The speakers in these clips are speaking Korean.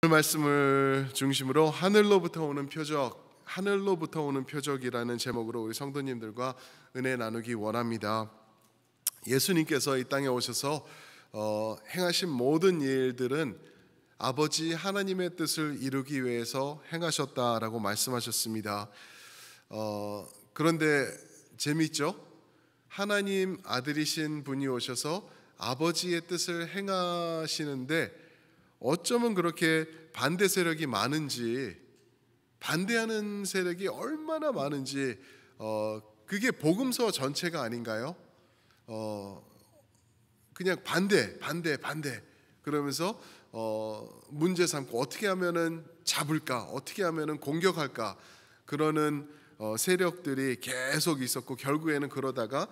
오늘 말씀을 중심으로 하늘로부터 오는 표적이라는 제목으로 우리 성도님들과 은혜 나누기 원합니다. 예수님께서 이 땅에 오셔서 행하신 모든 일들은 아버지 하나님의 뜻을 이루기 위해서 행하셨다라고 말씀하셨습니다. 그런데 재미있죠? 하나님 아들이신 분이 오셔서 아버지의 뜻을 행하시는데 어쩌면 그렇게 반대 세력이 많은지, 반대하는 세력이 얼마나 많은지, 그게 복음서 전체가 아닌가요? 그냥 반대 그러면서 문제 삼고 어떻게 하면은 잡을까, 어떻게 하면은 공격할까, 그러는 세력들이 계속 있었고 결국에는 그러다가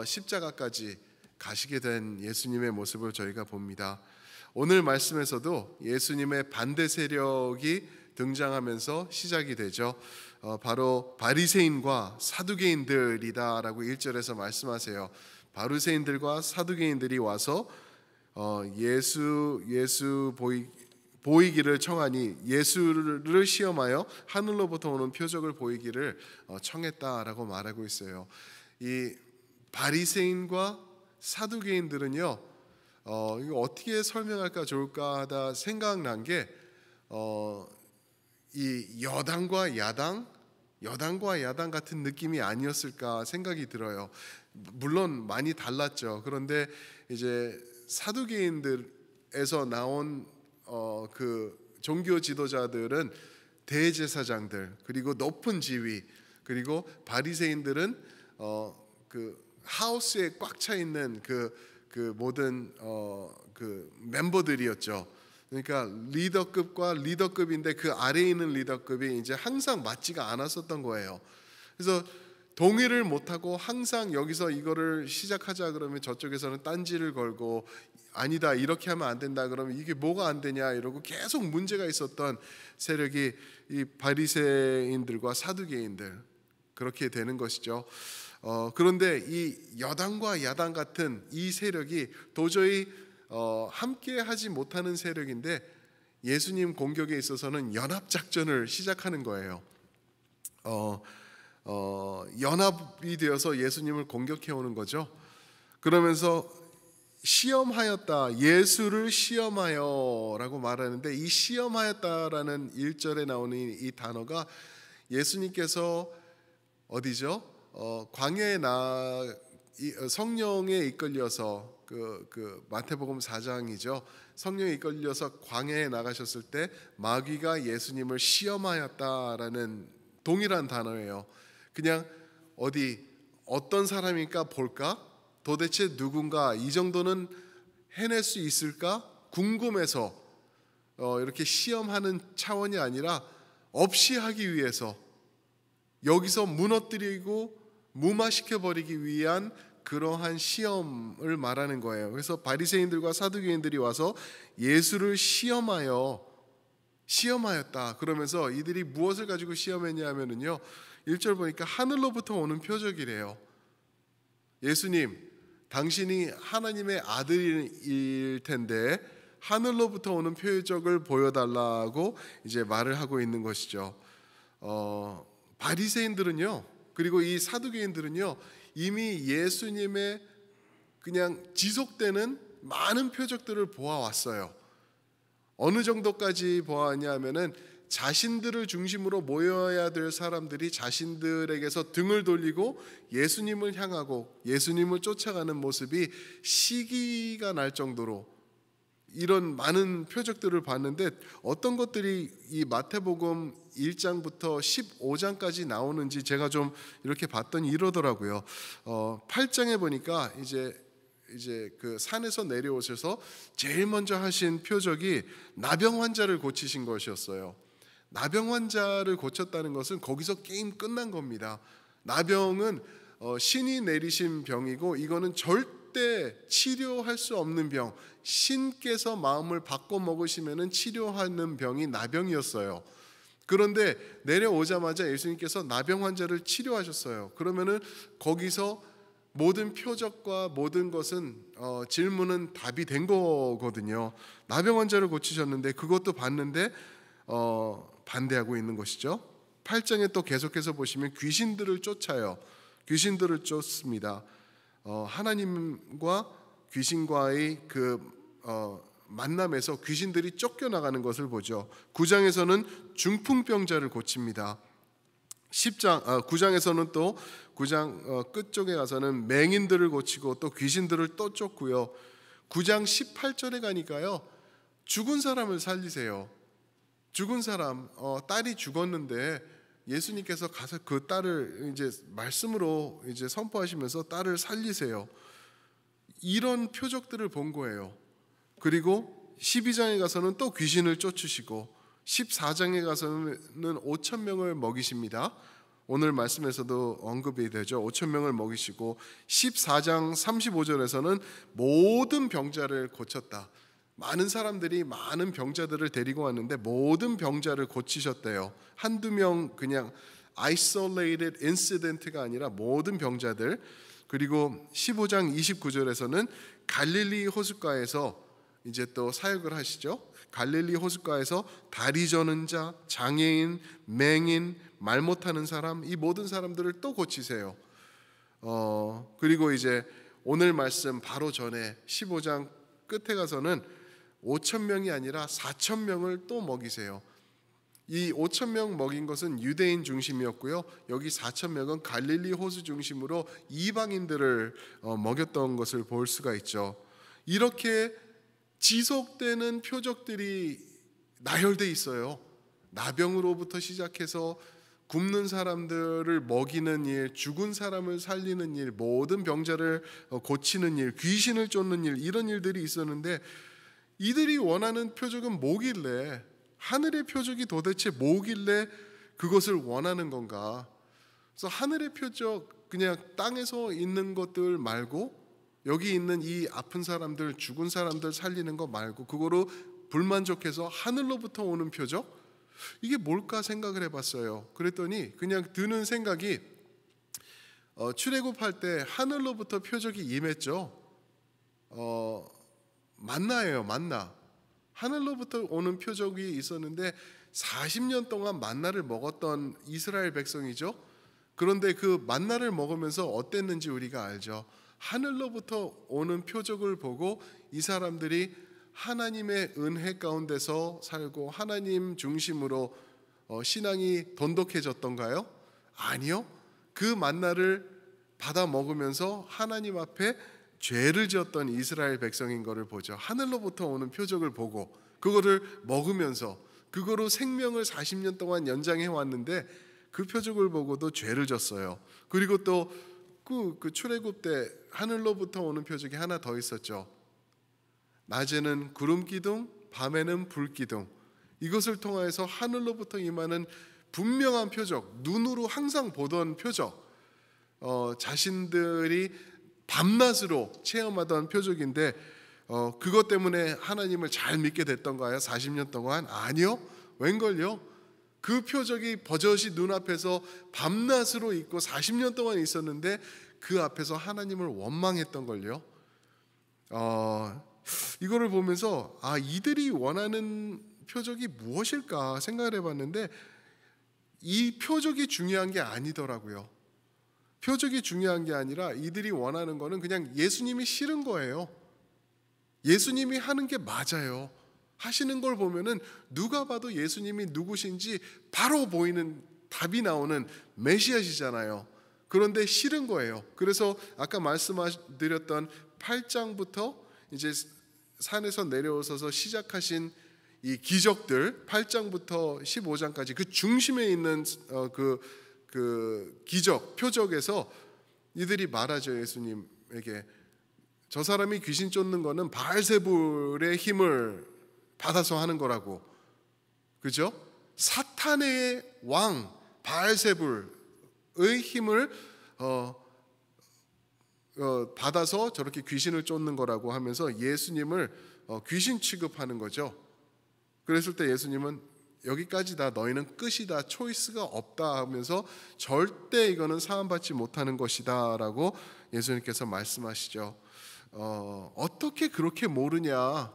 십자가까지 가시게 된 예수님의 모습을 저희가 봅니다. 오늘 말씀에서도 예수님의 반대 세력이 등장하면서 시작이 되죠. 바로 바리새인과 사두개인들이다라고 1절에서 말씀하세요. 바리새인들과 사두개인들이 와서 예수 보이기를 청하니, 예수를 시험하여 하늘로부터 오는 표적을 보이기를 청했다라고 말하고 있어요. 이 바리새인과 사두개인들은요, 이거 어떻게 설명할까 좋을까 하다 생각난 게 이 여당과 야당 같은 느낌이 아니었을까 생각이 들어요. 물론 많이 달랐죠. 그런데 이제 사두개인들에서 나온 그 종교 지도자들은 대제사장들, 그리고 높은 지위, 그리고 바리새인들은 그 하우스에 꽉 차 있는 그 모든 그 멤버들이었죠. 그러니까 리더급인데 그 아래에 있는 리더급이 이제 항상 맞지가 않았었던 거예요. 그래서 동의를 못하고 항상 여기서 이거를 시작하자 그러면 저쪽에서는 딴지를 걸고, 아니다 이렇게 하면 안 된다 그러면 이게 뭐가 안 되냐 이러고 계속 문제가 있었던 세력이 이 바리새인들과 사두개인들, 그렇게 되는 것이죠. 그런데 이 여당과 야당 같은 이 세력이 도저히 함께 하지 못하는 세력인데 예수님 공격에 있어서는 연합작전을 시작하는 거예요. 연합이 되어서 예수님을 공격해 오는 거죠. 그러면서 시험하였다, 예수를 시험하여 라고 말하는데, 이 시험하였다라는 1절에 나오는 이 단어가 예수님께서 어디죠? 광야에 성령에 이끌려서 그 마태복음 4장이죠. 성령에 이끌려서 광야에 나가셨을 때 마귀가 예수님을 시험하였다라는 동일한 단어예요. 그냥 어떤 사람일까 볼까? 도대체 누군가, 이 정도는 해낼 수 있을까? 궁금해서 이렇게 시험하는 차원이 아니라 없이 하기 위해서, 여기서 무너뜨리고 무마시켜버리기 위한 그러한 시험을 말하는 거예요. 그래서 바리새인들과 사두개인들이 와서 예수를 시험하였다 그러면서 이들이 무엇을 가지고 시험했냐 하면은요, 1절 보니까 하늘로부터 오는 표적이래요. 예수님, 당신이 하나님의 아들일 텐데 하늘로부터 오는 표적을 보여달라고 이제 말을 하고 있는 것이죠. 바리새인들은요, 그리고 이 사두개인들은요, 이미 예수님의 그냥 지속되는 많은 표적들을 보아왔어요. 어느 정도까지 보았냐 하면은 자신들을 중심으로 모여야 될 사람들이 자신들에게서 등을 돌리고 예수님을 향하고 예수님을 쫓아가는 모습이 시기가 날 정도로 이런 많은 표적들을 봤는데, 어떤 것들이 이 마태복음 1장부터 15장까지 나오는지 제가 좀 이렇게 봤더니 이러더라고요. 8장에 보니까 이제 그 산에서 내려오셔서 제일 먼저 하신 표적이 나병 환자를 고치신 것이었어요. 나병 환자를 고쳤다는 것은 거기서 게임 끝난 겁니다. 나병은 신이 내리신 병이고, 이거는 절대 치료할 수 없는 병, 신께서 마음을 바꿔 먹으시면은 치료하는 병이 나병이었어요. 그런데 내려오자마자 예수님께서 나병 환자를 치료하셨어요. 그러면은 거기서 모든 표적과 모든 것은 질문은 답이 된 거거든요. 나병 환자를 고치셨는데 그것도 봤는데 반대하고 있는 것이죠. 8장에 또 계속해서 보시면 귀신들을 쫓아요. 귀신들을 쫓습니다. 하나님과 귀신과의 만남에서 귀신들이 쫓겨나가는 것을 보죠. 9장에서는 중풍병자를 고칩니다. 9장에서는 또 9장 끝쪽에 가서는 맹인들을 고치고 또 귀신들을 또 쫓고요. 9장 18절에 가니까요, 죽은 사람을 살리세요. 죽은 사람, 딸이 죽었는데 예수님께서 가서 그 딸을 이제 말씀으로 이제 선포하시면서 딸을 살리세요. 이런 표적들을 본 거예요. 그리고 12장에 가서는 또 귀신을 쫓으시고 14장에 가서는 5천 명을 먹이십니다. 오늘 말씀에서도 언급이 되죠. 5천 명을 먹이시고 14장 35절에서는 모든 병자를 고쳤다. 많은 사람들이 많은 병자들을 데리고 왔는데 모든 병자를 고치셨대요. 한두 명 그냥 isolated incident가 아니라 모든 병자들. 그리고 15장 29절에서는 갈릴리 호숫가에서 이제 또 사역을 하시죠. 갈릴리 호숫가에서 다리 저는 자, 장애인, 맹인, 말 못하는 사람, 이 모든 사람들을 또 고치세요. 그리고 이제 오늘 말씀 바로 전에 15장 끝에 가서는 5천 명이 아니라 4천 명을 또 먹이세요. 이 5천 명 먹인 것은 유대인 중심이었고요. 여기 4천 명은 갈릴리 호수 중심으로 이방인들을 먹였던 것을 볼 수가 있죠. 이렇게 지속되는 표적들이 나열돼 있어요. 나병으로부터 시작해서 굶는 사람들을 먹이는 일, 죽은 사람을 살리는 일, 모든 병자를 고치는 일, 귀신을 쫓는 일, 이런 일들이 있었는데 이들이 원하는 표적은 뭐길래, 하늘의 표적이 도대체 뭐길래 그것을 원하는 건가? 그래서 하늘의 표적, 그냥 땅에서 있는 것들 말고 여기 있는 이 아픈 사람들, 죽은 사람들 살리는 거 말고 그거로 불만족해서 하늘로부터 오는 표적? 이게 뭘까 생각을 해봤어요. 그랬더니 그냥 드는 생각이 출애굽할 때 하늘로부터 표적이 임했죠. 만나예요. 만나. 하늘로부터 오는 표적이 있었는데 40년 동안 만나를 먹었던 이스라엘 백성이죠. 그런데 그 만나를 먹으면서 어땠는지 우리가 알죠. 하늘로부터 오는 표적을 보고 이 사람들이 하나님의 은혜 가운데서 살고 하나님 중심으로 신앙이 돈독해졌던가요? 아니요. 그 만나를 받아 먹으면서 하나님 앞에 죄를 지었던 이스라엘 백성인 것을 보죠. 하늘로부터 오는 표적을 보고 그거를 먹으면서 그거로 생명을 40년 동안 연장해 왔는데 그 표적을 보고도 죄를 졌어요. 그리고 또 그 출애굽 때 하늘로부터 오는 표적이 하나 더 있었죠. 낮에는 구름 기둥, 밤에는 불 기둥. 이것을 통하여서 하늘로부터 임하는 분명한 표적, 눈으로 항상 보던 표적, 자신들이 밤낮으로 체험하던 표적인데 그것 때문에 하나님을 잘 믿게 됐던가요? 40년 동안? 아니요. 웬걸요? 그 표적이 버젓이 눈앞에서 밤낮으로 있고 40년 동안 있었는데 그 앞에서 하나님을 원망했던 걸요. 이거를 보면서 이들이 원하는 표적이 무엇일까 생각을 해봤는데 이 표적이 중요한 게 아니더라고요. 표적이 중요한 게 아니라 이들이 원하는 거는 그냥 예수님이 싫은 거예요. 예수님이 하는 게 맞아요. 하시는 걸 보면은 누가 봐도 예수님이 누구신지 바로 보이는 답이 나오는 메시아시잖아요. 그런데 싫은 거예요. 그래서 아까 말씀드렸던 8장부터 이제 산에서 내려오셔서 시작하신 이 기적들 8장부터 15장까지 그 중심에 있는 그 기적, 표적에서 이들이 말하죠. 예수님에게 저 사람이 귀신 쫓는 거는 바알세불의 힘을 받아서 하는 거라고. 그죠? 사탄의 왕 바알세불의 힘을 받아서 저렇게 귀신을 쫓는 거라고 하면서 예수님을 귀신 취급하는 거죠. 그랬을 때 예수님은 여기까지다. 너희는 끝이다. 초이스가 없다 하면서 절대 이거는 사함받지 못하는 것이다 라고 예수님께서 말씀하시죠. 어떻게 그렇게 모르냐?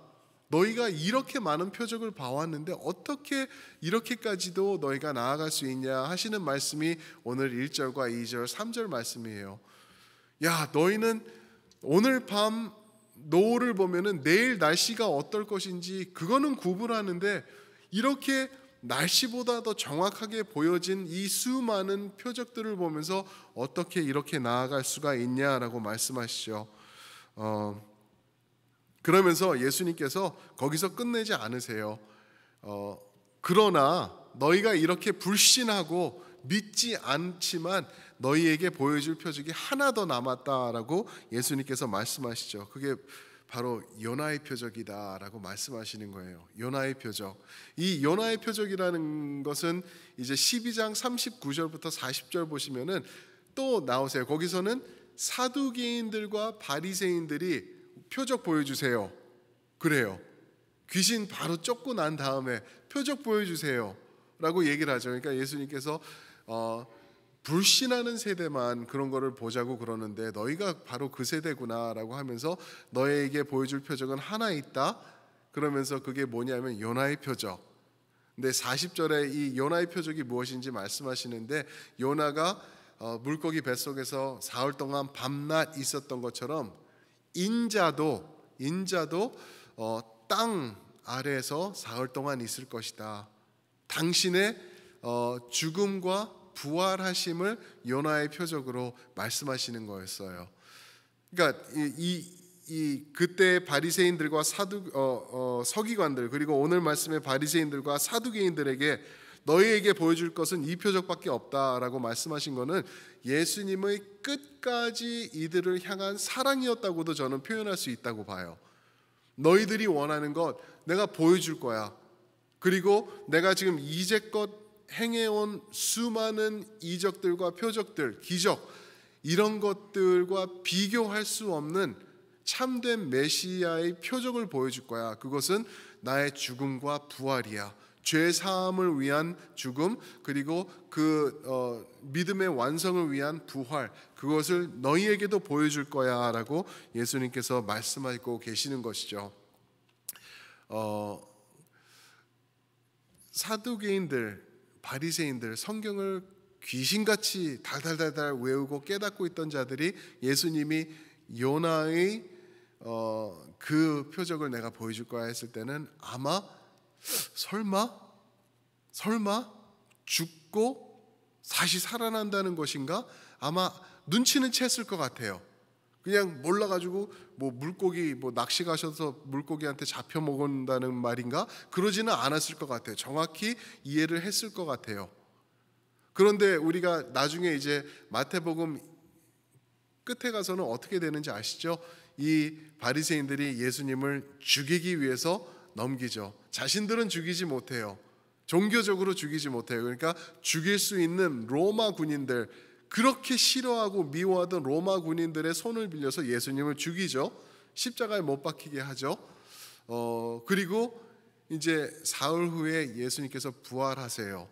너희가 이렇게 많은 표적을 봐왔는데 어떻게 이렇게까지도 너희가 나아갈 수 있냐 하시는 말씀이 오늘 1절과 2절, 3절 말씀이에요. 야, 너희는 오늘 밤 노을을 보면은 내일 날씨가 어떨 것인지 그거는 구분하는데 이렇게 날씨보다 더 정확하게 보여진 이 수많은 표적들을 보면서 어떻게 이렇게 나아갈 수가 있냐라고 말씀하시죠. 그러면서 예수님께서 거기서 끝내지 않으세요. 그러나 너희가 이렇게 불신하고 믿지 않지만 너희에게 보여줄 표적이 하나 더 남았다라고 예수님께서 말씀하시죠. 그게 바로 요나의 표적이다라고 말씀하시는 거예요. 요나의 표적. 이 요나의 표적이라는 것은 이제 12장 39절부터 40절 보시면은 또 나오세요. 거기서는 사두개인들과 바리새인들이 표적 보여주세요. 그래요. 귀신 바로 쫓고 난 다음에 표적 보여주세요 라고 얘기를 하죠. 그러니까 예수님께서 불신하는 세대만 그런 거를 보자고 그러는데 너희가 바로 그 세대구나 라고 하면서 너희에게 보여줄 표적은 하나 있다. 그러면서 그게 뭐냐면 요나의 표적. 근데 40절에 이 요나의 표적이 무엇인지 말씀하시는데 요나가 물고기 뱃속에서 사흘 동안 밤낮 있었던 것처럼 인자도 땅 아래에서 사흘 동안 있을 것이다. 당신의 죽음과 부활하심을 요나의 표적으로 말씀하시는 거였어요. 그러니까 이 그때 바리새인들과 서기관들 그리고 오늘 말씀의 바리새인들과 사두개인들에게 너희에게 보여줄 것은 이 표적밖에 없다라고 말씀하신 것은 예수님의 끝까지 이들을 향한 사랑이었다고도 저는 표현할 수 있다고 봐요. 너희들이 원하는 것 내가 보여줄 거야. 그리고 내가 지금 이제껏 행해온 수많은 이적들과 표적들, 기적 이런 것들과 비교할 수 없는 참된 메시아의 표적을 보여줄 거야. 그것은 나의 죽음과 부활이야. 죄 사함을 위한 죽음 그리고 그 믿음의 완성을 위한 부활 그것을 너희에게도 보여줄 거야라고 예수님께서 말씀하고 계시는 것이죠. 사두개인들, 바리새인들 성경을 귀신같이 달달달달 외우고 깨닫고 있던 자들이 예수님이 요나의 그 표적을 내가 보여줄 거야 했을 때는 아마 설마 죽고 다시 살아난다는 것인가? 아마 눈치는 챘을 것 같아요. 그냥 몰라가지고 뭐 물고기 뭐 낚시 가셔서 물고기한테 잡혀 먹는다는 말인가? 그러지는 않았을 것 같아요. 정확히 이해를 했을 것 같아요. 그런데 우리가 나중에 이제 마태복음 끝에 가서는 어떻게 되는지 아시죠? 이 바리새인들이 예수님을 죽이기 위해서 넘기죠. 자신들은 죽이지 못해요. 종교적으로 죽이지 못해요. 그러니까 죽일 수 있는 로마 군인들, 그렇게 싫어하고 미워하던 로마 군인들의 손을 빌려서 예수님을 죽이죠. 십자가에 못 박히게 하죠. 그리고 이제 사흘 후에 예수님께서 부활하세요.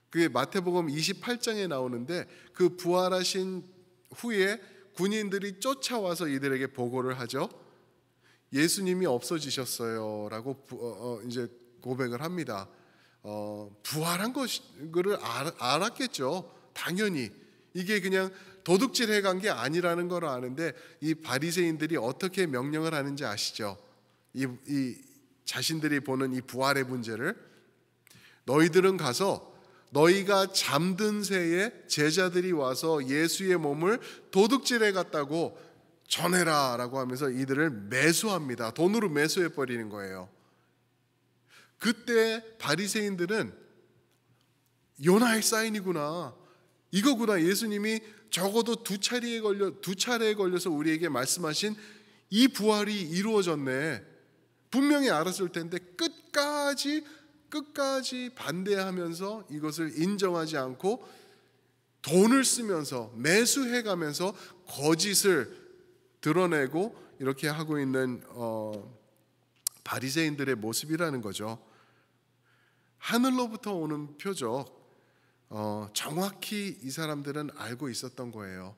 그게 마태복음 28장에 나오는데 그 부활하신 후에 군인들이 쫓아와서 이들에게 보고를 하죠. 예수님이 없어지셨어요라고 이제 고백을 합니다. 부활한 것을 알았겠죠. 당연히 이게 그냥 도둑질해 간 게 아니라는 걸 아는데 이 바리새인들이 어떻게 명령을 하는지 아시죠? 이 자신들이 보는 이 부활의 문제를 너희들은 가서 너희가 잠든 새에 제자들이 와서 예수의 몸을 도둑질해 갔다고 전해라 라고 하면서 이들을 매수합니다. 돈으로 매수해 버리는 거예요. 그때 바리새인들은 요나의 사인이구나, 이거구나, 예수님이 적어도 두 차례에 걸려서 우리에게 말씀하신 이 부활이 이루어졌네, 분명히 알았을 텐데 끝까지 반대하면서 이것을 인정하지 않고 돈을 쓰면서 매수해가면서 거짓을 드러내고 이렇게 하고 있는 바리새인들의 모습이라는 거죠. 하늘로부터 오는 표적, 정확히 이 사람들은 알고 있었던 거예요.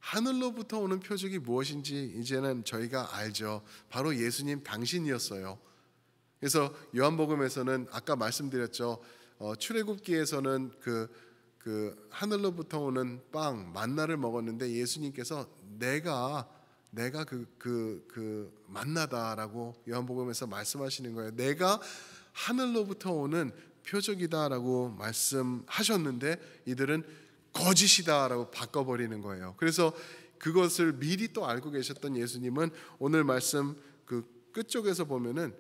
하늘로부터 오는 표적이 무엇인지 이제는 저희가 알죠. 바로 예수님 당신이었어요. 그래서 요한복음에서는 아까 말씀드렸죠. 출애굽기에서는 그 하늘로부터 오는 빵 만나를 먹었는데 예수님께서 내가 그 만나다라고 요한복음에서 말씀하시는 거예요. 내가 하늘로부터 오는 표적이다라고 말씀하셨는데 이들은 거짓이다라고 바꿔버리는 거예요. 그래서 그것을 미리 또 알고 계셨던 예수님은 오늘 말씀 그 끝쪽에서 보면은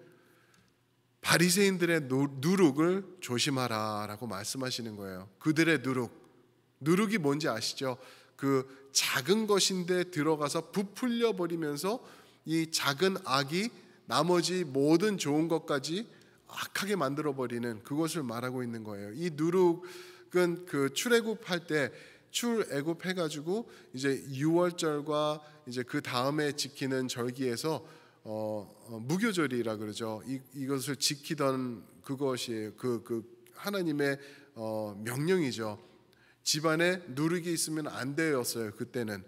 바리새인들의 누룩을 조심하라라고 말씀하시는 거예요. 그들의 누룩이 뭔지 아시죠? 그 작은 것인데 들어가서 부풀려 버리면서 이 작은 악이 나머지 모든 좋은 것까지 악하게 만들어 버리는 그것을 말하고 있는 거예요. 이 누룩은 그 출애굽할 때 출애굽해 가지고 이제 유월절과 이제 그 다음에 지키는 절기에서 무교절이라 그러죠. 이것을 지키던 그것이 그 하나님의 명령이죠. 집안에 누룩이 있으면 안 되었어요. 그때는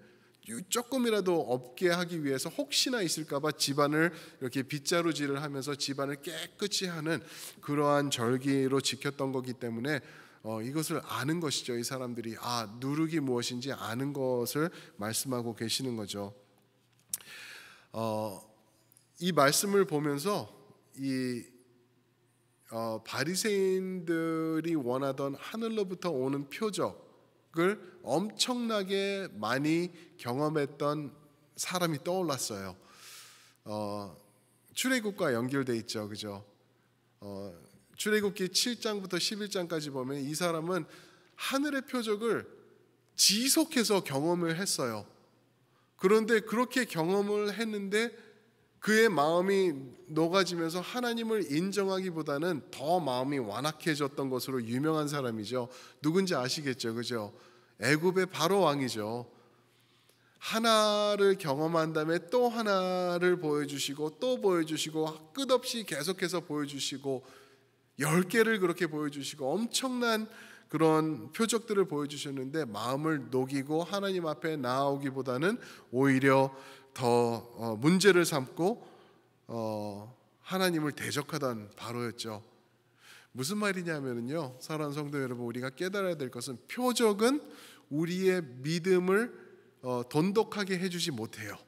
조금이라도 없게 하기 위해서 혹시나 있을까봐 집안을 이렇게 빗자루질을 하면서 집안을 깨끗이 하는 그러한 절기로 지켰던 거기 때문에 이것을 아는 것이죠. 이 사람들이 누룩이 무엇인지 아는 것을 말씀하고 계시는 거죠. 이 말씀을 보면서 이 바리새인들이 원하던 하늘로부터 오는 표적을 엄청나게 많이 경험했던 사람이 떠올랐어요. 출애굽과 연결돼 있죠, 그죠? 출애굽기 7장부터 11장까지 보면 이 사람은 하늘의 표적을 지속해서 경험을 했어요. 그런데 그렇게 경험을 했는데 그의 마음이 녹아지면서 하나님을 인정하기보다는 더 마음이 완악해졌던 것으로 유명한 사람이죠. 누군지 아시겠죠, 그죠? 애굽의 바로 왕이죠. 하나를 경험한 다음에 또 하나를 보여주시고 또 보여주시고 끝없이 계속해서 보여주시고 10개를 그렇게 보여주시고 엄청난 그런 표적들을 보여주셨는데 마음을 녹이고 하나님 앞에 나아오기보다는 오히려 더 문제를 삼고 하나님을 대적하던 바로였죠. 무슨 말이냐면요, 사랑하는 성도 여러분, 우리가 깨달아야 될 것은 표적은 우리의 믿음을 돈독하게 해주지 못해요.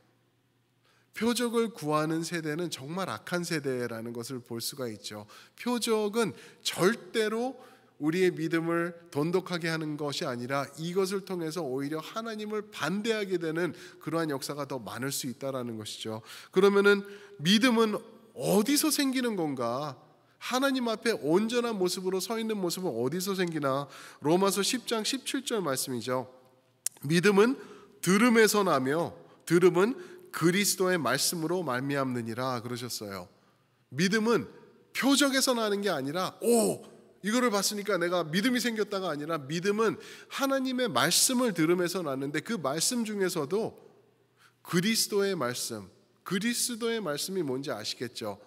표적을 구하는 세대는 정말 악한 세대라는 것을 볼 수가 있죠. 표적은 절대로 우리의 믿음을 돈독하게 하는 것이 아니라 이것을 통해서 오히려 하나님을 반대하게 되는 그러한 역사가 더 많을 수 있다라는 것이죠. 그러면은 믿음은 어디서 생기는 건가? 하나님 앞에 온전한 모습으로 서 있는 모습은 어디서 생기나? 로마서 10장 17절 말씀이죠. 믿음은 들음에서 나며 들음은 그리스도의 말씀으로 말미암느니라 그러셨어요. 믿음은 표적에서 나는 게 아니라 이거를 봤으니까 내가 믿음이 생겼다가 아니라 믿음은 하나님의 말씀을 들으면서 났는데 그 말씀 중에서도 그리스도의 말씀이 뭔지 아시겠죠?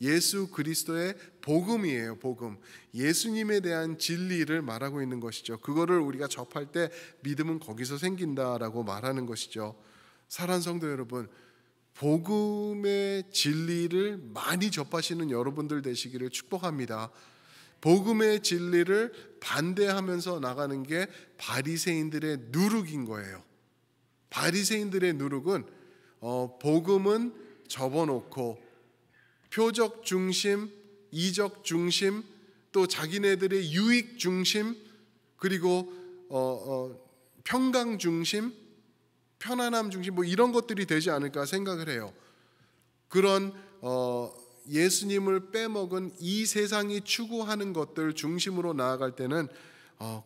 예수 그리스도의 복음이에요. 복음. 예수님에 대한 진리를 말하고 있는 것이죠. 그거를 우리가 접할 때 믿음은 거기서 생긴다라고 말하는 것이죠. 사랑하는 성도 여러분, 복음의 진리를 많이 접하시는 여러분들 되시기를 축복합니다. 복음의 진리를 반대하면서 나가는 게 바리새인들의 누룩인 거예요. 바리새인들의 누룩은 복음은 접어놓고 표적 중심, 이적 중심, 또 자기네들의 유익 중심, 그리고 평강 중심, 편안함 중심, 뭐 이런 것들이 되지 않을까 생각을 해요. 그런 예수님을 빼먹은 이 세상이 추구하는 것들 중심으로 나아갈 때는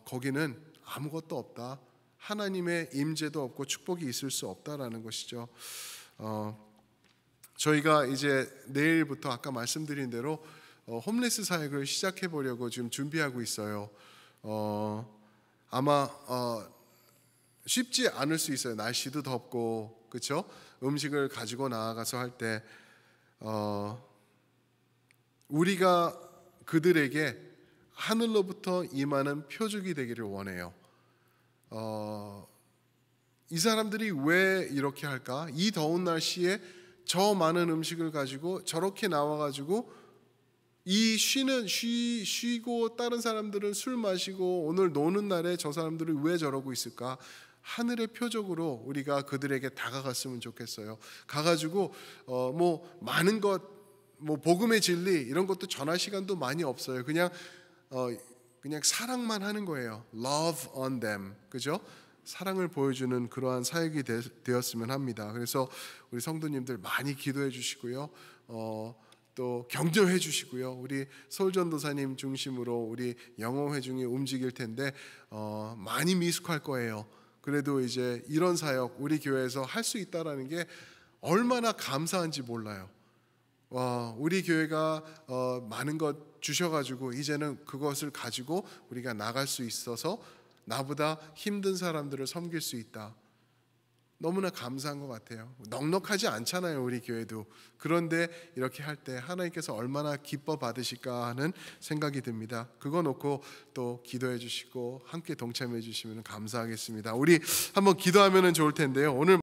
거기는 아무것도 없다. 하나님의 임재도 없고 축복이 있을 수 없다라는 것이죠. 저희가 이제 내일부터 아까 말씀드린 대로 홈레스 사역을 시작해 보려고 지금 준비하고 있어요. 아마 쉽지 않을 수 있어요. 날씨도 덥고, 그렇죠? 음식을 가지고 나아가서 할 때 우리가 그들에게 하늘로부터 임하는 표적이 되기를 원해요. 이 사람들이 왜 이렇게 할까? 이 더운 날씨에 저 많은 음식을 가지고 저렇게 나와가지고 이 쉬고 다른 사람들은 술 마시고 오늘 노는 날에 저 사람들은 왜 저러고 있을까? 하늘의 표적으로 우리가 그들에게 다가갔으면 좋겠어요. 가가지고 뭐 많은 것, 뭐 복음의 진리 이런 것도 전할 시간도 많이 없어요. 그냥 사랑만 하는 거예요. Love on them, 그죠? 사랑을 보여주는 그러한 사역이 되었으면 합니다. 그래서 우리 성도님들 많이 기도해 주시고요. 또 격려해 주시고요. 우리 서울전도사님 중심으로 우리 영어회중이 움직일 텐데 많이 미숙할 거예요. 그래도 이제 이런 사역 우리 교회에서 할 수 있다라는 게 얼마나 감사한지 몰라요. 우리 교회가 많은 것 주셔가지고 이제는 그것을 가지고 우리가 나갈 수 있어서 나보다 힘든 사람들을 섬길 수 있다. 너무나 감사한 것 같아요. 넉넉하지 않잖아요, 우리 교회도. 그런데 이렇게 할 때 하나님께서 얼마나 기뻐 받으실까 하는 생각이 듭니다. 그거 놓고 또 기도해 주시고 함께 동참해 주시면 감사하겠습니다. 우리 한번 기도하면 좋을 텐데요. 오늘